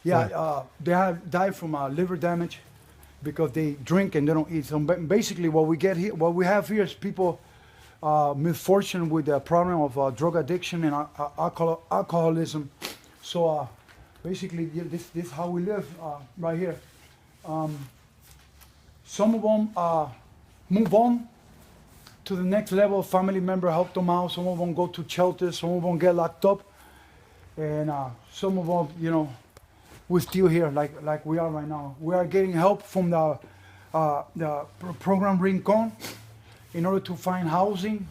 Yeah, they have died from liver damage because they drink and they don't eat. So basically, what we get here, what we have here is people misfortune with the problem of drug addiction and alcoholism. So basically, yeah, this is how we live right here. Um, some of them move on to the next level. Family member help them out. Some of them go to shelters. Some of them get locked up, and some of them, we're still here like we are right now. We are getting help from the program Rincon in order to find housing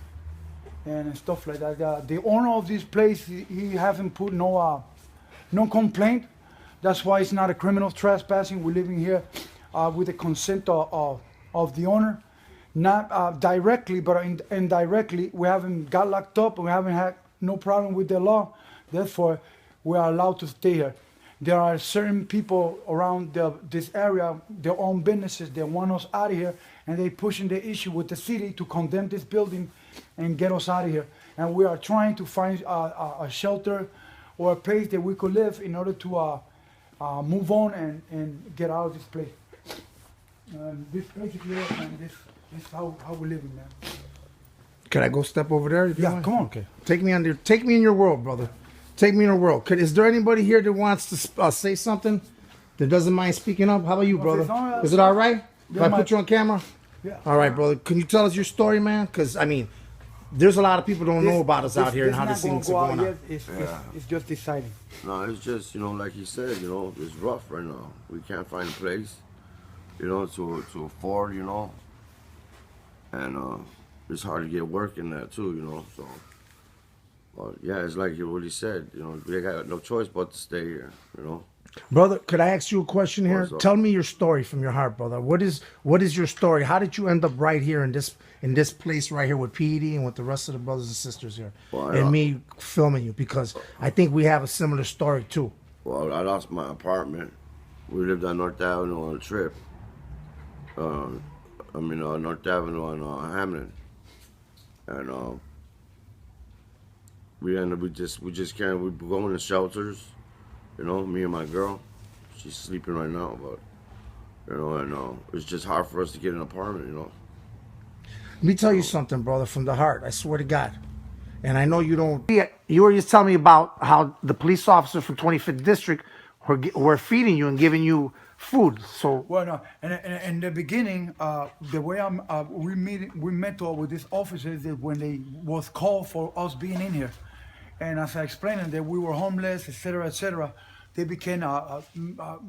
and stuff like that. The owner of this place, he hasn't put no complaint. That's why it's not a criminal trespassing. We're living here with the consent of the owner. Not directly, but indirectly. We haven't got locked up. We haven't had no problem with the law. Therefore, we are allowed to stay here. There are certain people around this area, their own businesses, they want us out of here, and they pushing the issue with the city to condemn this building and get us out of here. And we are trying to find a shelter or a place that we could live in order to move on and get out of this place. This basically, and this is how we're living, man. Can I go step over there? Yeah, come on. Okay. Take me in your world, brother. Take me in your world. Is there anybody here that wants to say something that doesn't mind speaking up? How about you, brother? Is it all right if I put you on camera? Yeah. All right, brother. Can you tell us your story, man? Because, I mean, there's a lot of people don't know about us out here and how this thing's going on. It's just deciding. No, it's just, like he said, it's rough right now. We can't find a place, to afford, and it's hard to get work in that too, so. But yeah, it's like what he said, we got no choice but to stay here, Brother, could I ask you a question here? Tell me your story from your heart, brother. What is your story? How did you end up right here in this place right here with P.8 and with the rest of the brothers and sisters here? Well, and me filming you, because I think we have a similar story too. Well, I lost my apartment. We lived on North Avenue on a trip. North Avenue on Hamlin. And we just can't. We go in the shelters, me and my girl. She's sleeping right now, but and it's just hard for us to get an apartment, Let me tell you something, brother, from the heart. I swear to God. And I know you don't. You were just telling me about how the police officers from 25th District were feeding you and giving you food. So well, no, and in the beginning, the way we met with these officers is when they was called for us being in here, and as I explained that we were homeless, etc., they became a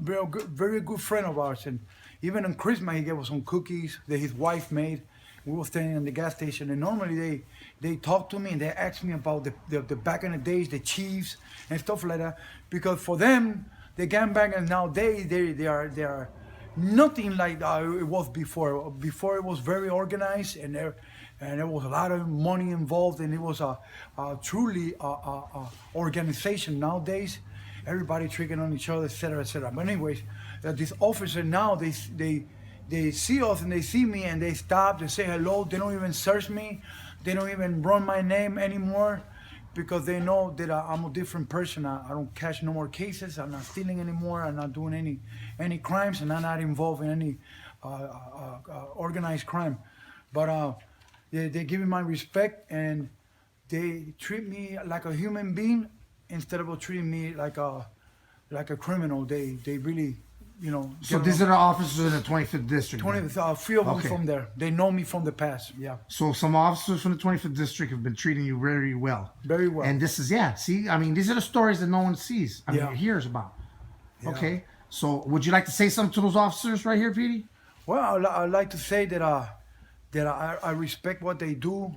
very good friend of ours. And even on Christmas, he gave us some cookies that his wife made. We were standing in the gas station, and normally they talk to me and they ask me about the back in the days, the chiefs and stuff like that, because for them, the gangbangers nowadays, they are nothing like it was before. Before it was very organized, and there was a lot of money involved, and it was a truly organization. Nowadays, everybody tricking on each other, etc., etc. But anyways, this officer now, they see us and they see me and they stop, they say hello. They don't even search me. They don't even run my name anymore, because they know that I'm a different person. I don't catch no more cases. I'm not stealing anymore. I'm not doing any crimes, and I'm not involved in any organized crime. But they give me my respect, and they treat me like a human being instead of treating me like a criminal. They really, So these are the officers in the 25th District? 25th, a few of them from there. They know me from the past, yeah. So some officers from the 25th District have been treating you very well. Very well. And this is, these are the stories that no one sees, hears about. Yeah. Okay, so would you like to say something to those officers right here, Petey? Well, I'd like to say that I respect what they do.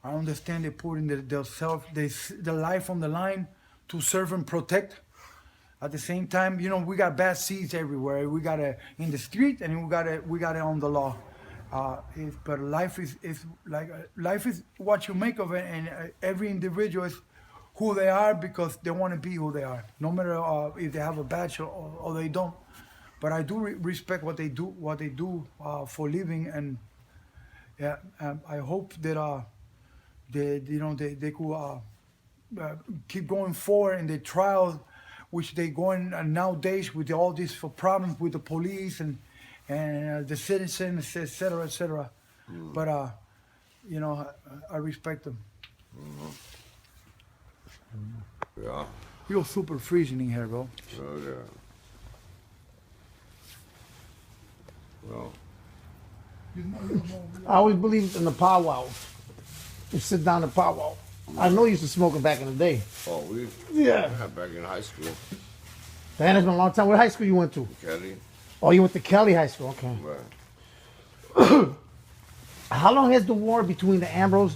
I understand they put in their life on the line to serve and protect. At the same time, we got bad seeds everywhere. We got it in the street, and we got it on the law. But life is what you make of it, and every individual is who they are because they want to be who they are, no matter if they have a badge or they don't. But I do respect what they do for living, and I hope that they could keep going forward in the trials which they going nowadays with all these problems with the police and the citizens, etc., etc. But you know, I respect them. Yeah. You're super freezing in here, bro. Oh yeah. Well, I always believed in the powwow. You sit down and powwow. I know you used to smoke it back in the day. oh, Yeah. had back in high school, That has been a long time. What high school you went to? Kelly. Oh, you went to Kelly High School. Okay. Right. How long has the war between the Ambrose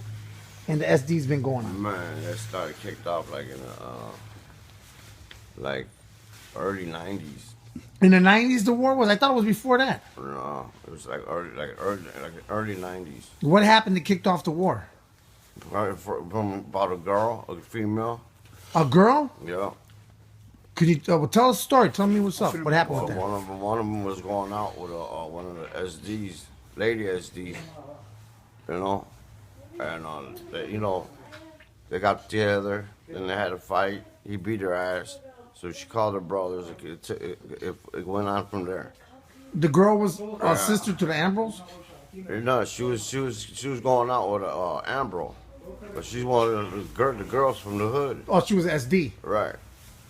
and the SDs been going on? Man, that started kicked off like in the like early '90s. In the 90s, the war was? I thought it was before that. No, it was like early '90s. What happened that kicked off the war? From about a girl, a female. A girl? Yeah. Could you well, tell us a story? Tell me what's up. What happened with that? One of them was going out with one of the SDs, lady SDs, you know, and they, you know, they got together, then they had a fight. He beat her ass, so she called her brothers. It went on from there. The girl was a sister to the Ambrose? No, she was going out with Ambro, but she's one of the girls from the hood. Oh, she was SD. Right.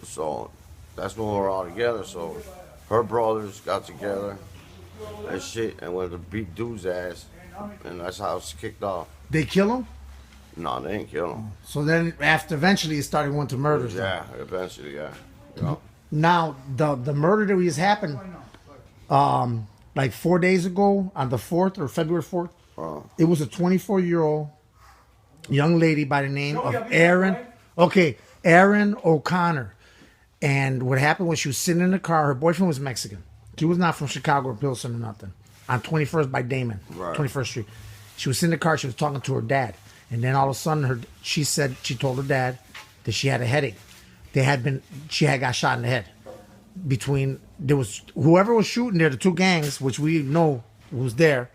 So that's when we were all together. So her brothers got together and shit and went to beat dude's ass, and that's how it kicked off. They kill him? No, they didn't kill him. So then, after eventually, it started going to murders. Yeah, eventually, yeah. Yeah. Now, the murder that just happened, like 4 days ago on the 4th or February 4th, it was a 24-year-old young lady by the name of Erin. Okay, Erin O'Connor. And what happened was she was sitting in the car. Her boyfriend was Mexican. She was not from Chicago or Pilsen or nothing. On 21st by Damon, Right. 21st Street. She was sitting in the car. She was talking to her dad. And then all of a sudden, she told her dad that she had a headache. She had got shot in the head. There was whoever was shooting there, the two gangs, which we know was there.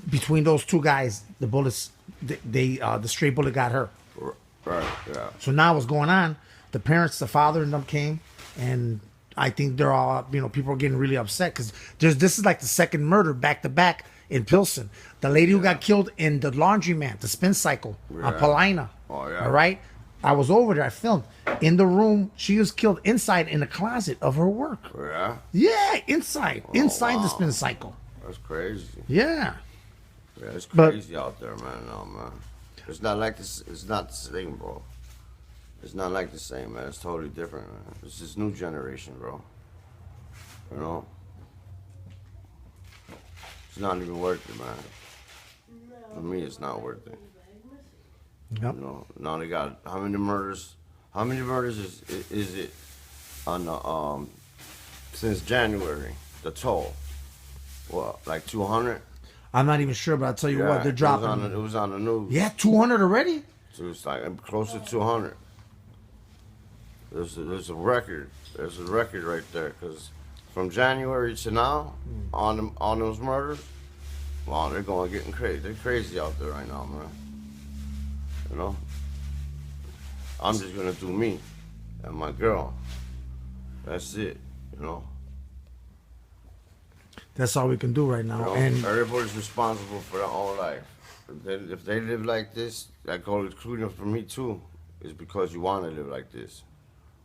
Between those two guys, the bullets, the stray bullet got her. Right, yeah. So now what's going on? The parents, the father and them came, and I think they're all, people are getting really upset because this is like the second murder back to back in Pilsen. The lady who got killed in the laundromat, the spin cycle on Paulina. Oh, yeah. All right. I was over there. I filmed in the room. She was killed inside in the closet of her work. Yeah? Yeah, inside the wow. spin cycle. That's crazy. Yeah. Yeah, it's But- crazy out there, man. No, man. It's not like this. It's not the same, bro. It's not like the same, man. It's totally different, man. It's this new generation, bro. You know? It's not even worth it, man. For me, it's not worth it. Yep. You know, now they got how many murders? How many murders is it on the since January? The toll, what, like 200? I'm not even sure, but I'll tell you what, they're dropping. It was on the news. Yeah, 200 already? So it's like close to 200. There's a record. There's a record right there because from January to now on those murders, wow, they're getting crazy. They're crazy out there right now, man. You know, I'm just gonna do me and my girl. That's it. You know. That's all we can do right now. You know, And everybody's responsible for their own life. If they live like this, that goes including for me too, is because you want to live like this.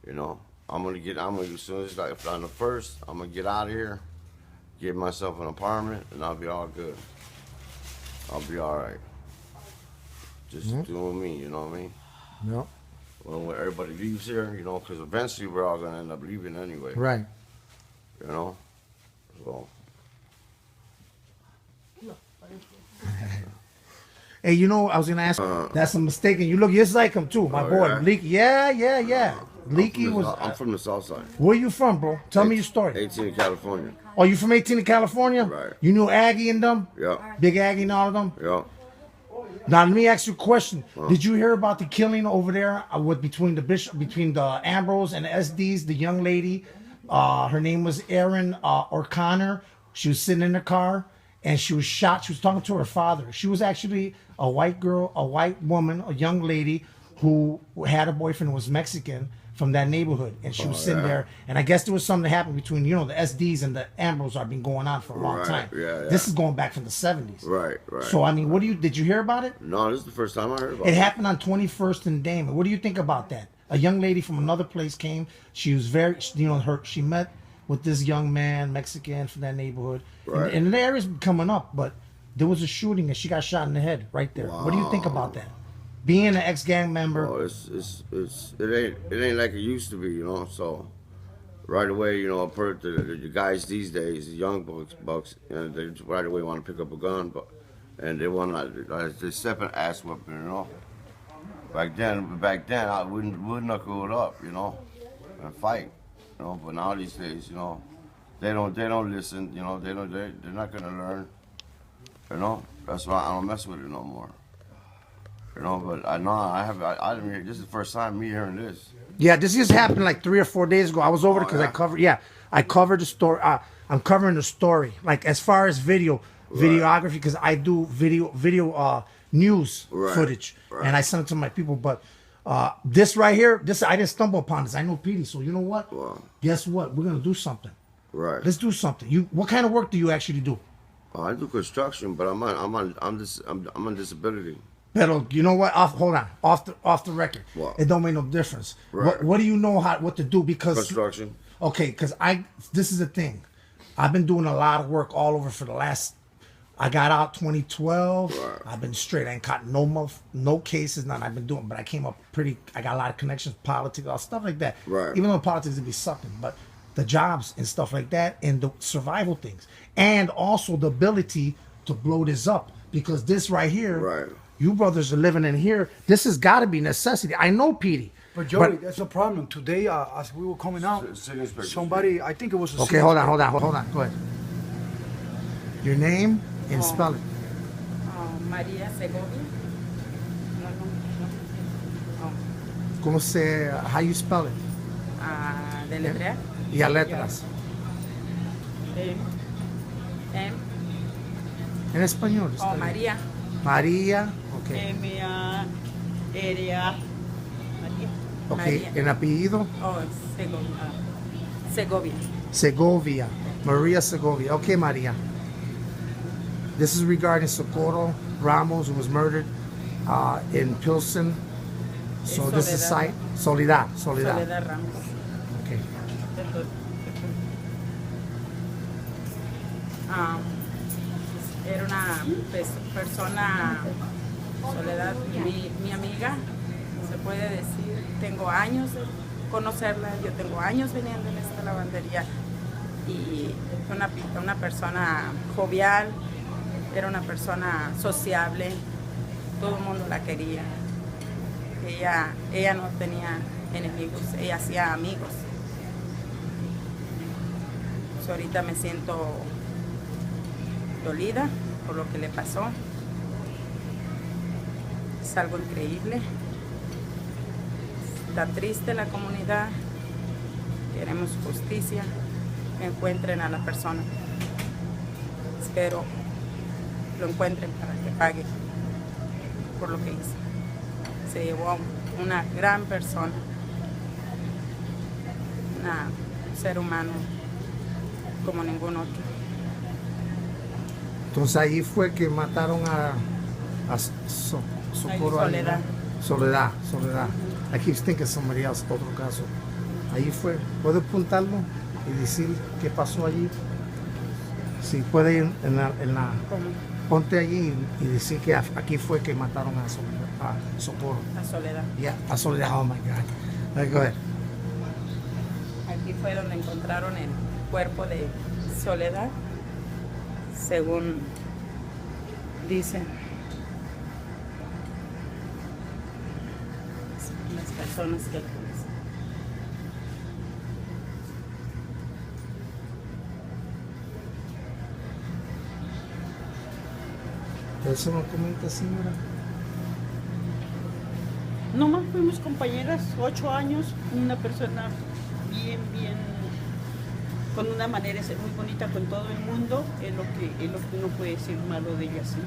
You know, I'm gonna as soon as like on the 1st, I'm gonna get out of here, get myself an apartment, and I'll be all good. I'll be all right. Just doing me, you know what I mean? Yep. Well, when everybody leaves here, you know, because eventually we're all gonna end up leaving anyway. Right. You know, so. Hey, I was gonna ask. That's a mistake, and you look just like him too, my Oh, boy. yeah? Leaky. Yeah. Leaky was. I'm from the South Side. Where you from, bro? Tell me your story. 18 in California. Oh, you from 18 in California? Right. You knew Aggie and them? Yeah, Big Aggie and all of them? yeah. Now let me ask you a question. Did you hear about the killing over there between the Ambrose and the SDs? The young lady, her name was Erin O'Connor. She was sitting in the car and she was shot. She was talking to her father. She was actually a white girl, a white woman, a young lady who had a boyfriend who was Mexican. from that neighborhood, and she was sitting there, and I guess there was something that happened between, you know, the SDs and the Ambros are been going on for a long time. This is going back from the 70s. Right. So I mean, did you hear about it? No, this is the first time I heard about it. It happened on 21st and Damon. What do you think about that? A young lady from another place came. She was very, you know, she met with this young man, Mexican from that neighborhood, and the area's coming up, but there was a shooting and she got shot in the head right there. Wow. What do you think about that? Being an ex-gang member. Oh, it ain't like it used to be, you know. So right away, you know, the guys these days, the young bucks, you know, they right away want to pick up a gun, and they want they step an ass whipping, you know. Back then, I would knuckle it up, you know, and fight, you know. But now these days, you know, they don't listen, you know. They're not gonna learn, you know. That's why I don't mess with it no more. You know, but I didn't hear. This is the first time me hearing this. Yeah, this just happened like 3 or 4 days ago. I was over because I covered the story. I'm covering the story, like as far as videography, because I do video news footage, and I send it to my people. But this right here, I didn't stumble upon this. I know Petey, so you know what? Wow. Guess what? We're gonna do something. Right. Let's do something. What kind of work do you actually do? I do construction, but I'm on disability. But you know what? Hold on. Off the record. Wow. It don't make no difference. Right. What do you know what to do? Because construction. Okay, because this is the thing. I've been doing a lot of work all over for the last. I got out 2012. Right. I've been straight. I ain't caught no cases, none. I've been doing, but I came up I got a lot of connections, politics, all stuff like that. Right. Even though politics would be sucking, but the jobs and stuff like that, and the survival things, and also the ability to blow this up, because this right here. Right. You brothers are living in here. This has got to be necessity. I know, Petey. But Joey, that's a problem. Today, as we were coming out, somebody, I think it was a okay, hold on. Go ahead. Your name and spell it. Maria Segovia. How you spell it? Deletrear. Y a letras. En español. María. María. Okay. M-A-R-A. María. Okay. ¿En apellido? Segovia. Segovia. Maria Segovia. Okay, Maria. This is regarding Socorro Ramos, who was murdered in Pilsen. So this is site Soledad. Soledad Ramos. Okay. Era una persona, Soledad, mi amiga, se puede decir. Tengo años de conocerla, yo tengo años viniendo en esta lavandería, y una persona jovial, era una persona sociable, todo el mundo la quería. Ella no tenía enemigos, ella hacía amigos. So, ahorita me siento dolida por lo que le pasó. Es algo increíble. Está triste la comunidad. Queremos justicia, que encuentren a la persona. Espero lo encuentren para que pague por lo que hizo. Se llevó a una gran persona, un ser humano como ningún otro. Entonces ahí fue que mataron a Socorro. Soledad. I keep thinking somebody else, otro caso. Ahí fue. ¿Puede apuntarlo y decir qué pasó allí? Si puede ir en la ponte allí y decir que aquí fue que mataron a Socorro. A Soledad. Yeah, a Soledad. Oh my God. Go ahead. Aquí fue donde encontraron el cuerpo de Soledad, según dicen las personas que la conocen. ¿Eso no comenta, señora? Nomás fuimos compañeras, 8 años, una persona bien, con una manera de ser muy bonita con todo el mundo, es lo que uno puede decir malo de ella, sí.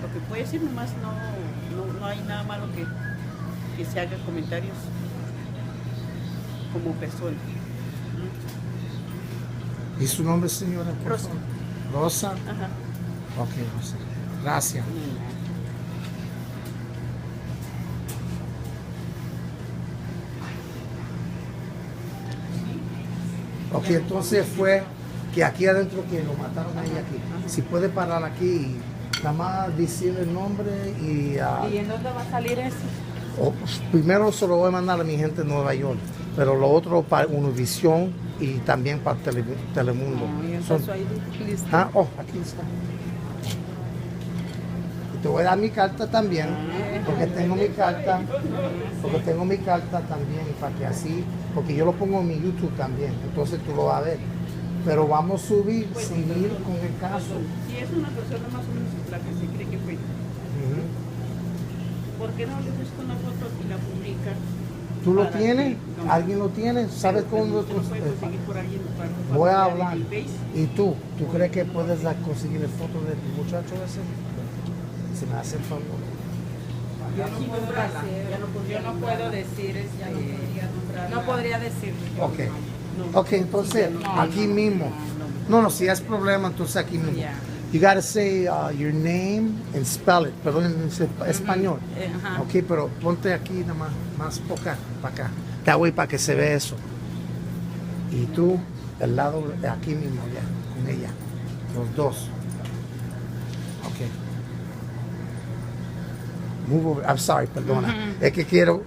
Lo que puede decir nomás no hay nada malo que se haga comentarios. como persona. ¿Y su nombre, señora? por Rosa. favor? Rosa. Ajá. Ok, Rosa. Gracias. Ok, entonces fue que aquí adentro que lo mataron ahí aquí. Si puede parar aquí y nada más decir el nombre y... ¿Y en dónde va a salir eso? primero se lo voy a mandar a mi gente en Nueva York, pero lo otro para Univisión y también para Telemundo. Y Son- entonces ahí listo. aquí está. Y te voy a dar mi carta también, porque tengo mi carta también, para que así, porque yo lo pongo en mi YouTube también, entonces tú lo vas a ver. Pero vamos a seguir con el caso. Si es una persona más o menos la que se cree que fue, ¿por qué no le busca una foto y la publica? ¿Tú lo Para tienes? que- no. ¿Alguien lo tiene? ¿Sabes cómo ¿Usted lo puede conseguir por alguien? Voy a para hablar. el Face? ¿Y tú? ¿Tú crees que puedes conseguir fotos del muchacho ese? Se me hace el favor. Yo no puedo decir, yo no puedo decir, no podría decir. Ok. Ok, entonces aquí mismo. No, si es problema, entonces aquí mismo. Yeah. You gotta say your name and spell it, perdón, en español. Ajá. Ok, pero ponte aquí nada más para acá. That way para que se vea eso. Y tú, del lado, aquí mismo, ya, con ella. Los dos. Ok. Move over. I'm sorry, perdona. Es que quiero,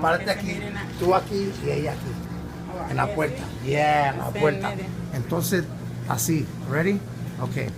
párate que se aquí, miren a- tú aquí y ella aquí. En la puerta. Yeah, en la Está en puerta. medio. Entonces, así. Ready? Okay.